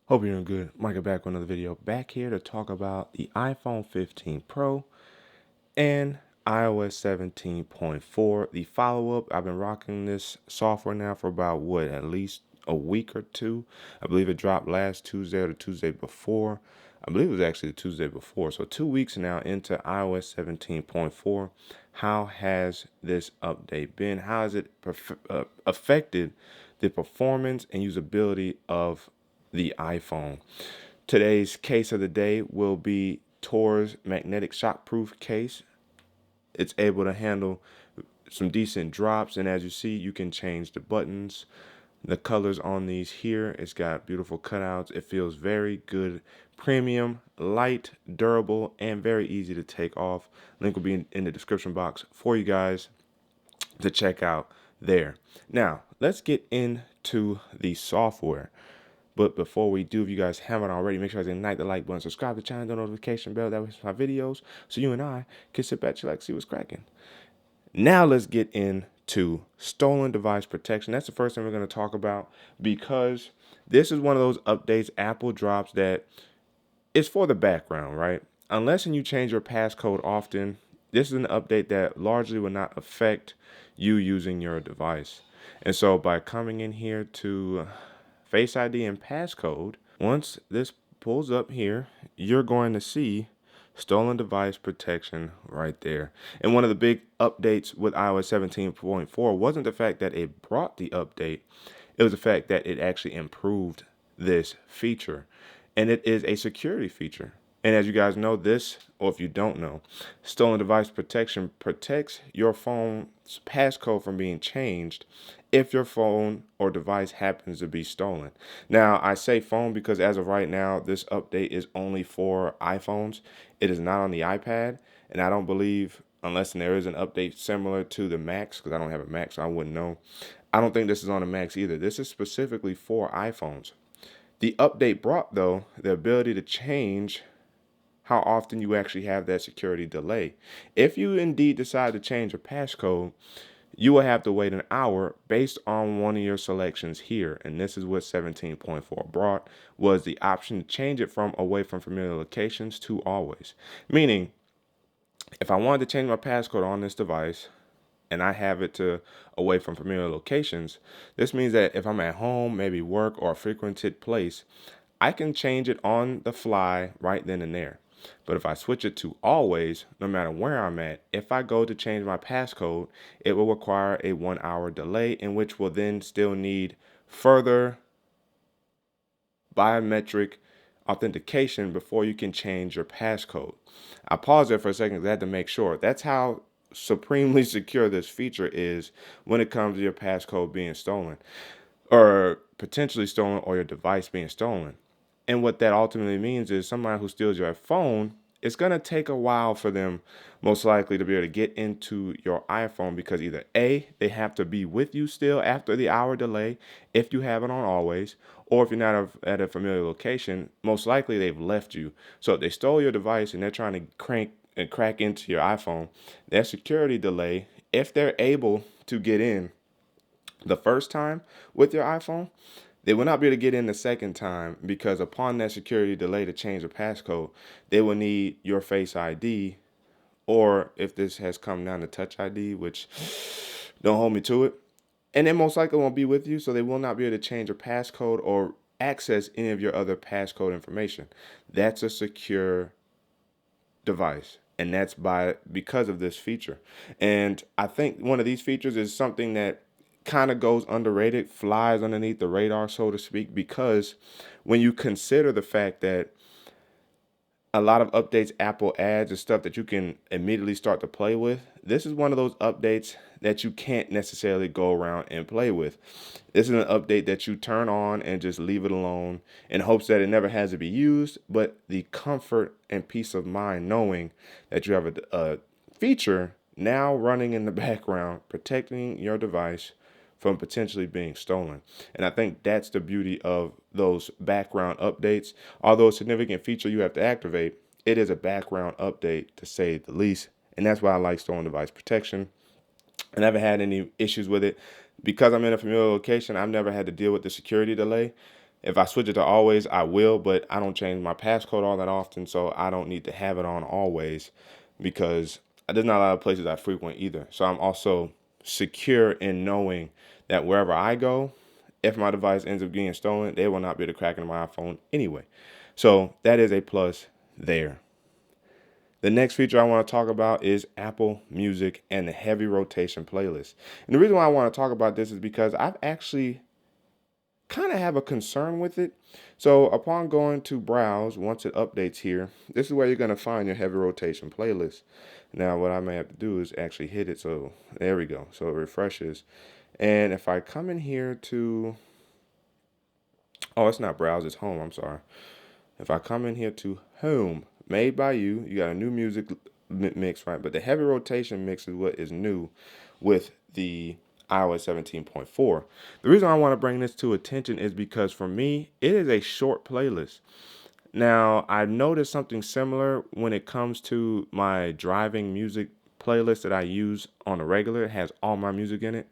Hope you're doing good. Micah back with another video. Back here to talk about the iPhone 15 Pro and iOS 17.4. The follow-up, I've been rocking this software now for about, at least a week or two. I believe it dropped last Tuesday or the Tuesday before. I believe it was actually the Tuesday before. So 2 weeks now into iOS 17.4. How has this update been? How has it affected the performance and usability of the iPhone? Today's case of the day will be Tor's magnetic shockproof case. It's able to handle some decent drops, and as you see, you can change the buttons, the colors on these here. It's got beautiful cutouts. It feels very good, premium, light, durable, and very easy to take off. Link will be in the description box for you guys to check out there. Now, let's get into the software. But before we do, if you guys haven't already, make sure you ignite the like button, subscribe to the channel, the notification bell, that way my videos, so you and I can sit back, chillax, see what's cracking. Now let's get into stolen device protection. That's the first thing we're going to talk about, because this is one of those updates Apple drops that is for the background, right? Unless you change your passcode often, this is an update that largely will not affect you using your device. And so by coming in here to Face ID and passcode, once this pulls up here, you're going to see stolen device protection right there. And one of the big updates with iOS 17.4 wasn't the fact that it brought the update, it was the fact that it actually improved this feature. And it is a security feature. And as you guys know, this, or if you don't know, stolen device protection protects your phone's passcode from being changed if your phone or device happens to be stolen. Now, I say phone because as of right now, this update is only for iPhones. It is not on the iPad, and I don't believe, unless there is an update similar to the Macs, because I don't have a Mac, so I wouldn't know. I don't think this is on the Macs either. This is specifically for iPhones. The update brought, though, the ability to change how often you actually have that security delay. If you indeed decide to change your passcode, you will have to wait an hour based on one of your selections here. And this is what 17.4 brought, was the option to change it from away from familiar locations to always. Meaning, if I wanted to change my passcode on this device and I have it to away from familiar locations, this means that if I'm at home, maybe work or a frequented place, I can change it on the fly right then and there. But if I switch it to always, no matter where I'm at, if I go to change my passcode, it will require a 1 hour delay, in which will then still need further biometric authentication before you can change your passcode. I paused there for a second because I had to make sure. That's how supremely secure this feature is when it comes to your passcode being stolen, or potentially stolen, or your device being stolen. And what that ultimately means is somebody who steals your phone, it's going to take a while for them, most likely, to be able to get into your iPhone, because either A, they have to be with you still after the hour delay, if you have it on always, or if you're not at a familiar location, most likely they've left you. So if they stole your device and they're trying to crack into your iPhone, that security delay, if they're able to get in the first time with your iPhone, they will not be able to get in the second time, because upon that security delay to change the passcode, they will need your Face ID, or if this has come down to Touch ID, which don't hold me to it, and they most likely won't be with you, so they will not be able to change your passcode or access any of your other passcode information. That's a secure device, and that's because of this feature. And I think one of these features is something that kind of goes underrated, flies underneath the radar, so to speak, because when you consider the fact that a lot of updates Apple adds is stuff that you can immediately start to play with, this is one of those updates that you can't necessarily go around and play with. This is an update that you turn on and just leave it alone in hopes that it never has to be used, but the comfort and peace of mind knowing that you have a feature now running in the background protecting your device from potentially being stolen. And I think that's the beauty of those background updates. Although a significant feature you have to activate, it is a background update, to say the least. And that's why I like stolen device protection. I never had any issues with it. Because I'm in a familiar location, I've never had to deal with the security delay. If I switch it to always, I will, but I don't change my passcode all that often, so I don't need to have it on always because there's not a lot of places I frequent either. So I'm also secure in knowing that wherever I go, if my device ends up getting stolen, they will not be able to crack into my iPhone anyway. So that is a plus there. The next feature I want to talk about is Apple Music and the heavy rotation playlist. And the reason why I want to talk about this is because I've actually kind of have a concern with it. So upon going to browse, once it updates here, this is where you're going to find your heavy rotation playlist. Now what I may have to do is actually hit it. So there we go. So it refreshes. And if I come in here to, oh, it's not browse, it's home. I'm sorry. If I come in here to home, made by you, you got a new music mix, right? But the heavy rotation mix is what is new with the iOS 17.4. The reason I want to bring this to attention is because for me, it is a short playlist. Now, I noticed something similar when it comes to my driving music playlist that I use on a regular. It has all my music in it.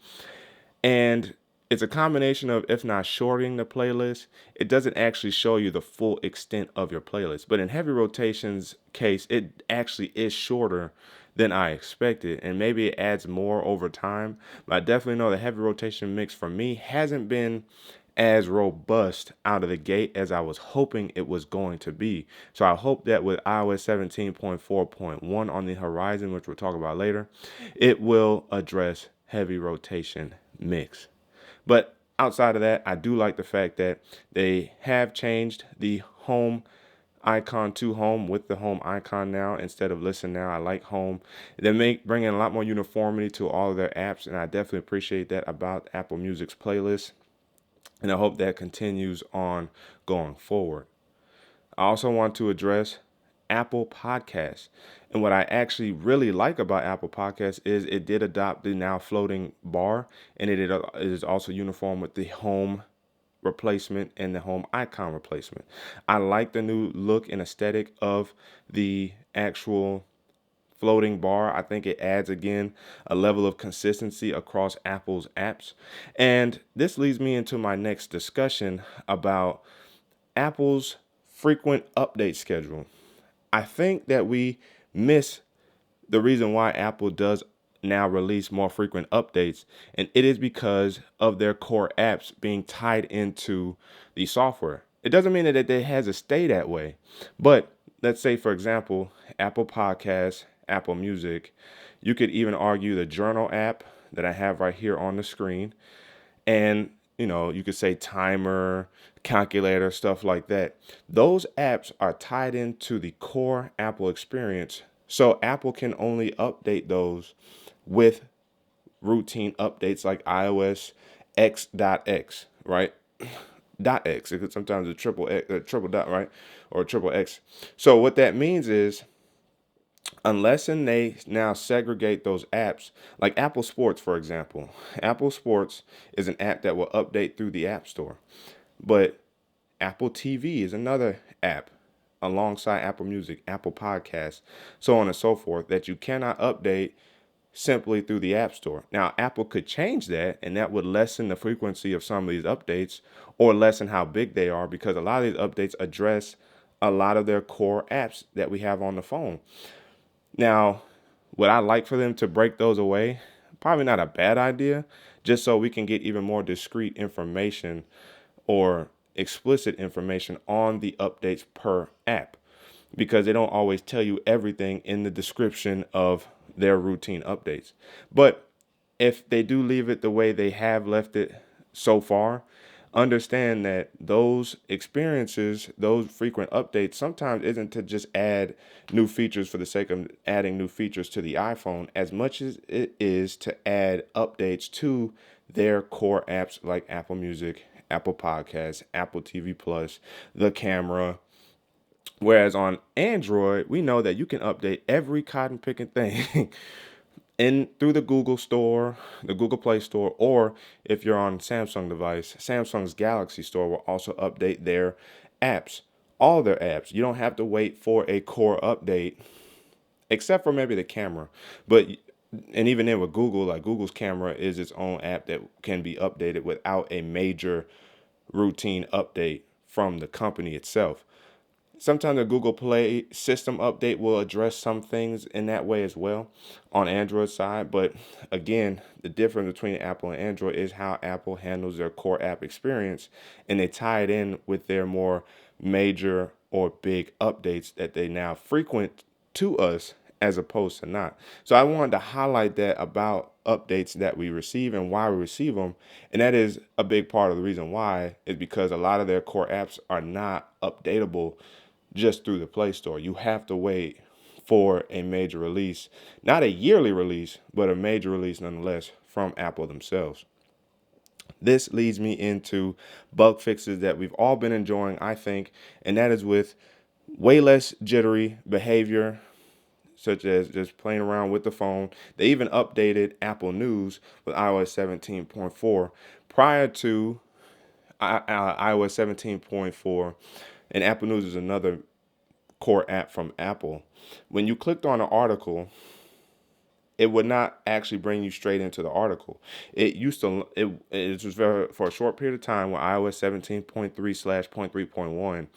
And it's a combination of, if not shorting the playlist, it doesn't actually show you the full extent of your playlist. But in heavy rotations case, it actually is shorter than I expected. And maybe it adds more over time. But I definitely know the heavy rotation mix for me hasn't been as robust out of the gate as I was hoping it was going to be. So I hope that with iOS 17.4.1 on the horizon, which we'll talk about later, it will address heavy rotation mix. But outside of that, I do like the fact that they have changed the home icon to home with the home icon now instead of listen now. I like home. They bring in a lot more uniformity to all of their apps, and I definitely appreciate that about Apple Music's playlist. And I hope that continues on going forward. I also want to address Apple Podcasts. And what I actually really like about Apple Podcasts is it did adopt the now floating bar, and it is also uniform with the home replacement and the home icon replacement. I like the new look and aesthetic of the actual floating bar. I think it adds again a level of consistency across Apple's apps. And this leads me into my next discussion about Apple's frequent update schedule. I think that we miss the reason why Apple does now release more frequent updates, and it is because of their core apps being tied into the software. It doesn't mean that it has to stay that way, but let's say, for example, Apple Podcasts, Apple Music, you could even argue the Journal app that I have right here on the screen, and you could say timer, calculator, stuff like that. Those apps are tied into the core Apple experience, so Apple can only update those with routine updates like iOS X.X, right? Dot X, because sometimes a triple X, a triple dot, right? Or a triple X. So what that means is, unless and they now segregate those apps, like Apple Sports, for example. Apple Sports is an app that will update through the App Store. But Apple TV is another app alongside Apple Music, Apple Podcasts, so on and so forth, that you cannot update simply through the App Store. Now, Apple could change that, and that would lessen the frequency of some of these updates or lessen how big they are, because a lot of these updates address a lot of their core apps that we have on the phone. Now, would I like for them to break those away? Probably not a bad idea, just so we can get even more discrete information or explicit information on the updates per app, because they don't always tell you everything in the description of their routine updates. But if they do leave it the way they have left it so far, understand that those experiences, those frequent updates, sometimes isn't to just add new features for the sake of adding new features to the iPhone, as much as it is to add updates to their core apps like Apple Music, Apple Podcasts, Apple TV Plus, the camera. Whereas on Android, we know that you can update every cotton picking thing in through the Google Store, the Google Play Store, or if you're on Samsung device, Samsung's Galaxy Store will also update their apps, all their apps. You don't have to wait for a core update, except for maybe the camera. But and even then with Google, like Google's camera is its own app that can be updated without a major routine update from the company itself. Sometimes the Google Play system update will address some things in that way as well on Android side. But again, the difference between Apple and Android is how Apple handles their core app experience, and they tie it in with their more major or big updates that they now frequent to us as opposed to not. So I wanted to highlight that about updates that we receive and why we receive them. And that is a big part of the reason why is because a lot of their core apps are not updatable just through the Play Store. You have to wait for a major release, not a yearly release, but a major release nonetheless from Apple themselves. This leads me into bug fixes that we've all been enjoying, I think, and that is with way less jittery behavior, such as just playing around with the phone. They even updated Apple News with iOS 17.4 prior to iOS 17.4, and Apple News is another core app from Apple. When you clicked on an article, it would not actually bring you straight into the article. It used to, it was for a short period of time with iOS 17.3/.3.1.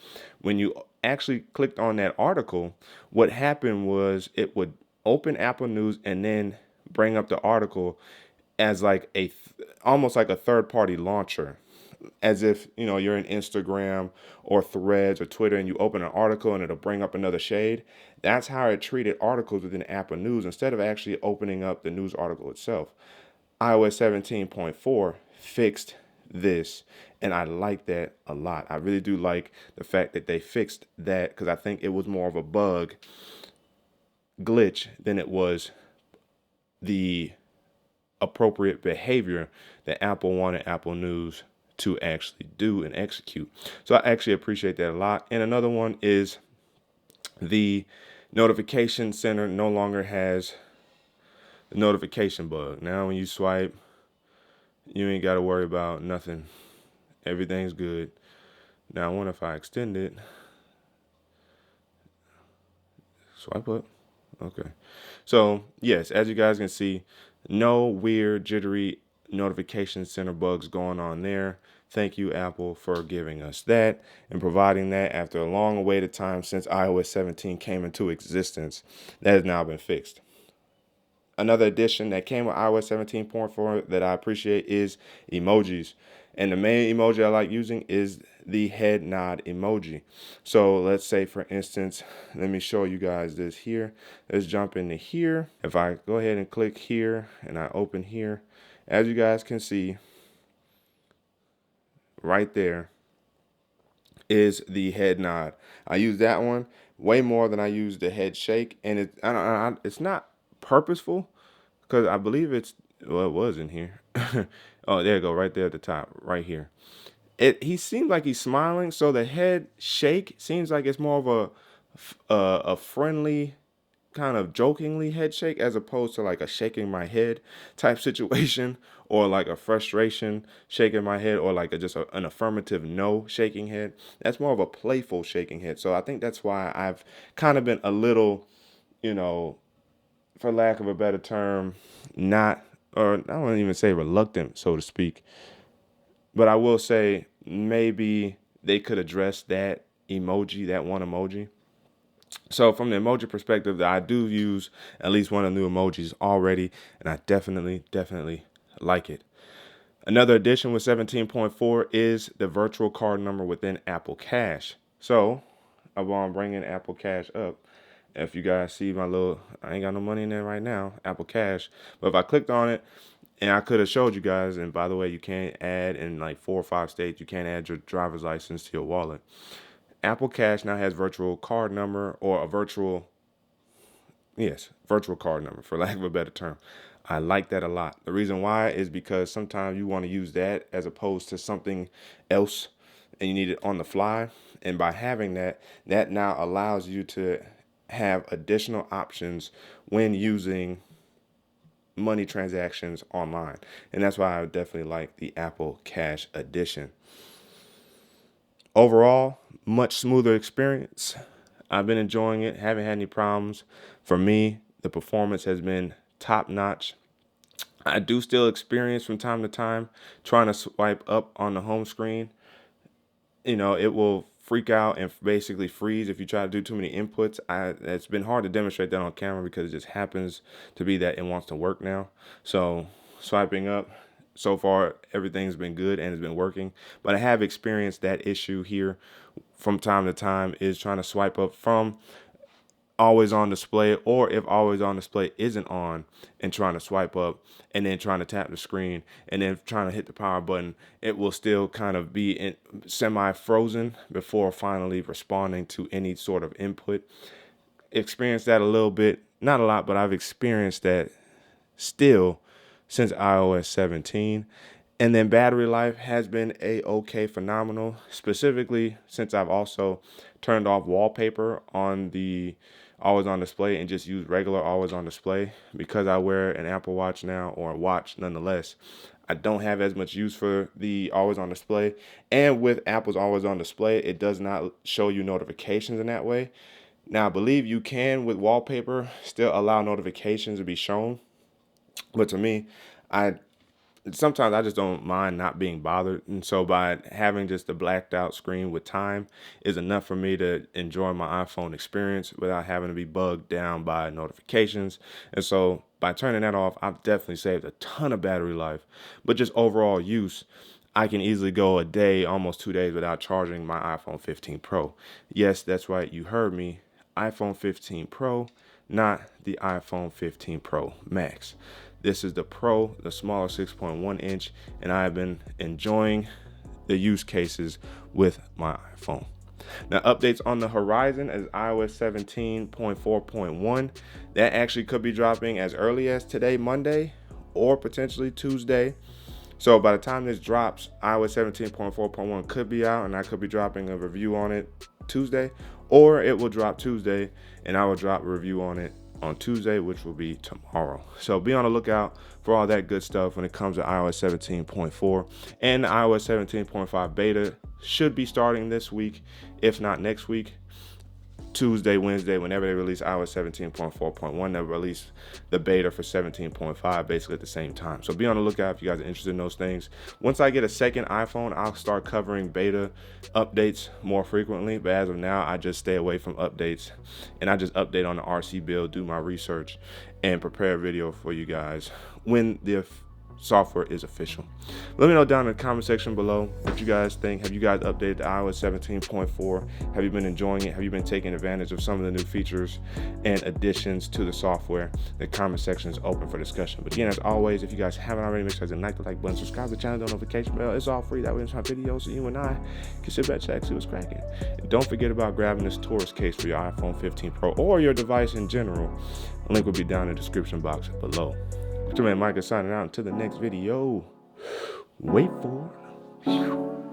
When you actually clicked on that article, what happened was it would open Apple News and then bring up the article as like almost like a third party launcher, as if you're in Instagram or Threads or Twitter and you open an article and it'll bring up another shade. That's how it treated articles within Apple News instead of actually opening up the news article itself. iOS 17.4 fixed this, and I like that a lot. I really do like the fact that they fixed that, because I think it was more of a bug glitch than it was the appropriate behavior that Apple wanted Apple News to actually do and execute. So I actually appreciate that a lot. And another one is the notification center no longer has the notification bug. Now when you swipe, you ain't got to worry about nothing. Everything's good. Now I wonder if I extend it. Swipe up. Okay. So yes, as you guys can see, no weird jittery notification center bugs going on there. Thank you, Apple, for giving us that and providing that after a long awaited time since iOS 17 came into existence. That has now been fixed. Another addition that came with iOS 17.4 that I appreciate is emojis. And the main emoji I like using is the head nod emoji. So let's say, for instance, let me show you guys this here. Let's jump into here. If I go ahead and click here and I open here, as you guys can see, right there is the head nod. I use that one way more than I use the head shake, and it's not purposeful, because I believe it was in here. Oh, there you go, right there at the top, right here. He seems like he's smiling, so the head shake seems like it's more of a friendly, kind of jokingly head shake, as opposed to like a shaking my head type situation, or like a frustration shaking my head, or like an affirmative no shaking head. That's more of a playful shaking head. So I think that's why I've kind of been a little, for lack of a better term, not, or I don't even say reluctant, so to speak, but I will say maybe they could address that emoji, that one emoji. So from the emoji perspective, I do use at least one of the new emojis already, and I definitely like it. Another addition with 17.4 is the virtual card number within Apple Cash. So while I'm bringing Apple Cash up, if you guys see my little, I ain't got no money in there right now, Apple Cash, but if I clicked on it, and I could have showed you guys, and by the way, you can't add in like 4 or 5 states, you can't add your driver's license to your wallet. Apple Cash now has virtual card number, or a virtual card number, for lack of a better term. I like that a lot. The reason why is because sometimes you want to use that as opposed to something else, and you need it on the fly. And by having that now allows you to have additional options when using money transactions online. And that's why I definitely like the Apple Cash Edition. Overall, much smoother experience. I've been enjoying it, haven't had any problems. For me, the performance has been top notch. I do still experience from time to time trying to swipe up on the home screen, it will freak out and basically freeze if you try to do too many inputs. It's been hard to demonstrate that on camera because it just happens to be that it wants to work now. So swiping up, so far everything's been good and it's been working. But I have experienced that issue here from time to time, is trying to swipe up from always on display, or if always on display isn't on, and trying to swipe up and then trying to tap the screen and then trying to hit the power button. It will still kind of be in semi frozen before finally responding to any sort of input. Experienced that a little bit, not a lot, but I've experienced that still since iOS 17. And then battery life has been okay, phenomenal, specifically since I've also turned off wallpaper on the always on display and just use regular always on display. Because I wear an Apple Watch now, or a watch nonetheless, I don't have as much use for the always on display. And with Apple's always on display, it does not show you notifications in that way. Now, I believe you can, with wallpaper, still allow notifications to be shown. But to me, I sometimes I just don't mind not being bothered. And so by having just a blacked out screen with time is enough for me to enjoy my iPhone experience without having to be bugged down by notifications. And so by turning that off, I've definitely saved a ton of battery life. But just overall use, I can easily go a day, almost 2 days without charging my iPhone 15 Pro. Yes, that's right. You heard me. iPhone 15 Pro, not the iPhone 15 Pro Max. This is the Pro, the smaller 6.1 inch, and I have been enjoying the use cases with my iPhone. Now, updates on the horizon as iOS 17.4.1. That actually could be dropping as early as today, Monday, or potentially Tuesday. So by the time this drops, iOS 17.4.1 could be out, and I could be dropping a review on it Tuesday, or it will drop Tuesday, and I will drop a review on it on Tuesday, which will be tomorrow. So be on the lookout for all that good stuff when it comes to iOS 17.4, and the iOS 17.5 beta should be starting this week, if not next week. Tuesday, Wednesday, whenever they release iOS 17.4.1, they'll release the beta for 17.5 basically at the same time. So be on the lookout if you guys are interested in those things. Once I get a second iPhone, I'll start covering beta updates more frequently. But as of now, I just stay away from updates, and I just update on the RC build, do my research, and prepare a video for you guys when the software is official. Let me know down in the comment section below what you guys think. Have you guys updated to iOS 17.4? Have you been enjoying it? Have you been taking advantage of some of the new features and additions to the software? The comment section is open for discussion. But again, as always, if you guys haven't already, make sure to like the like button, subscribe to the channel, notification bell. It's all free. That way, it's my videos, so you and I can sit back, check, see what's cracking. And don't forget about grabbing this tourist case for your iPhone 15 Pro or your device in general. The link will be down in the description box below. It's your man Micah signing out. Until the next video, wait for it.